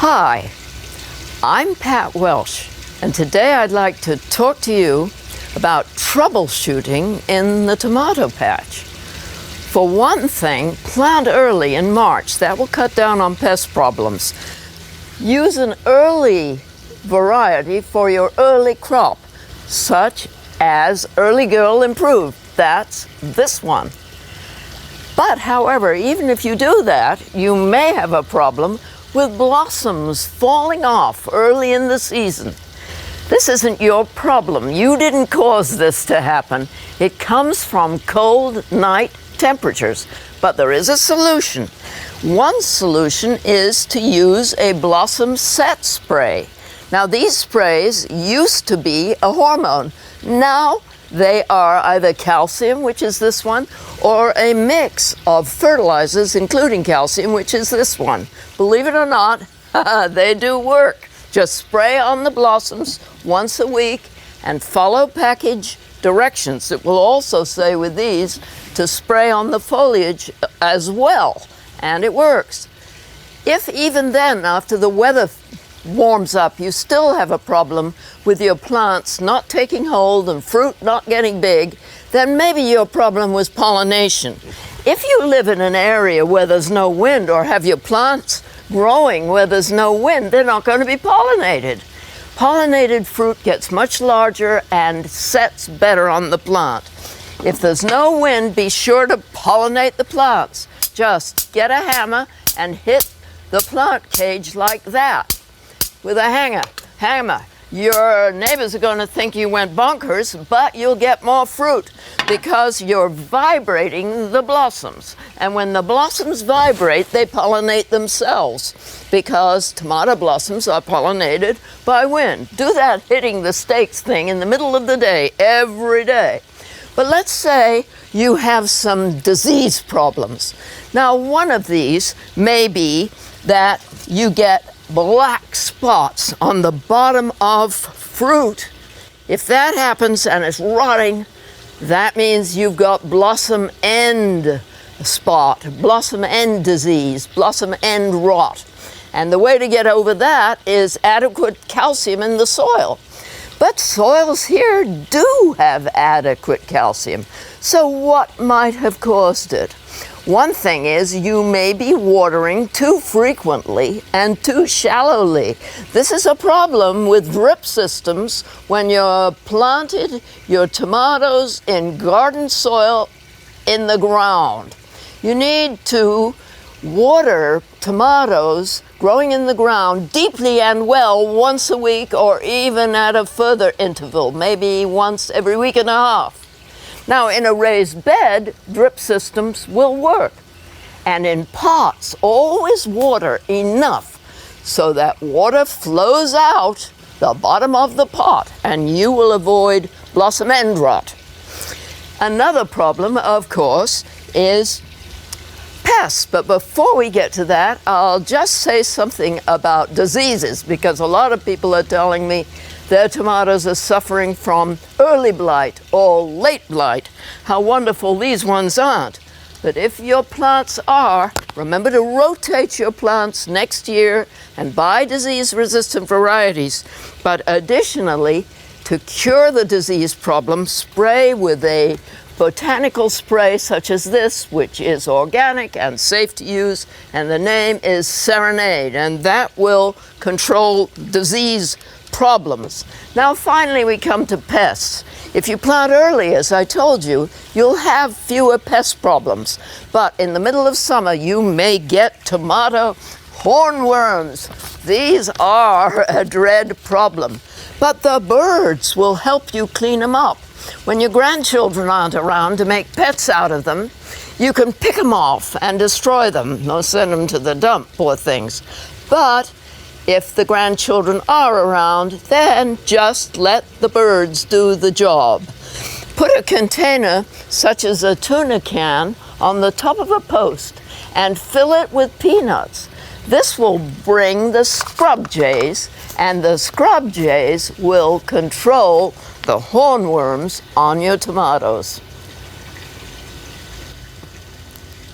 Hi, I'm Pat Welsh, and today I'd like to talk to you about troubleshooting in the tomato patch. For one thing, plant early in March. That will cut down on pest problems. Use an early variety for your early crop, such as Early Girl Improved. That's this one. But however, even if you do that, you may have a problem with blossoms falling off early in the season. This isn't your problem. You didn't cause this to happen. It comes from cold night temperatures, but there is a solution. One solution is to use a blossom set spray. Now, these sprays used to be a hormone. Now they are either calcium, which is this one, or a mix of fertilizers, including calcium, which is this one. Believe it or not, they do work. Just spray on the blossoms once a week and follow package directions. It will also say with these to spray on the foliage as well, and it works. If even then, after the weather warms up, you still have a problem with your plants not taking hold and fruit not getting big, then maybe your problem was pollination. If you live in an area where there's no wind, or have your plants growing where there's no wind, they're not going to be pollinated. Pollinated fruit gets much larger and sets better on the plant. If there's no wind, be sure to pollinate the plants. Just get a hammer and hit the plant cage like that with a hammer. Your neighbors are going to think you went bonkers, but you'll get more fruit because you're vibrating the blossoms. And when the blossoms vibrate, they pollinate themselves because tomato blossoms are pollinated by wind. Do that hitting the stakes thing in the middle of the day, every day. But let's say you have some disease problems. Now, one of these may be that you get black spots on the bottom of fruit. If that happens and it's rotting, that means you've got blossom end spot, blossom end disease, blossom end rot. And the way to get over that is adequate calcium in the soil. But soils here do have adequate calcium. So what might have caused it? One thing is you may be watering too frequently and too shallowly. This is a problem with drip systems when you're planted your tomatoes in garden soil in the ground. You need to water tomatoes growing in the ground deeply and well once a week, or even at a further interval, maybe once every week and a half. Now, in a raised bed, drip systems will work. And in pots, always water enough so that water flows out the bottom of the pot, and you will avoid blossom end rot. Another problem, of course, is pests. But before we get to that, I'll just say something about diseases, because a lot of people are telling me their tomatoes are suffering from early blight or late blight. How wonderful these ones aren't. But if your plants are, remember to rotate your plants next year and buy disease-resistant varieties. But additionally, to cure the disease problem, spray with a botanical spray such as this, which is organic and safe to use, and the name is Serenade, and that will control disease problems. Now, finally, we come to pests. If you plant early, as I told you, you'll have fewer pest problems. But in the middle of summer, you may get tomato hornworms. These are a dread problem. But the birds will help you clean them up. When your grandchildren aren't around to make pets out of them, you can pick them off and destroy them, or send them to the dump, poor things. But if the grandchildren are around, then just let the birds do the job. Put a container, such as a tuna can, on the top of a post and fill it with peanuts. This will bring the scrub jays, and the scrub jays will control the hornworms on your tomatoes.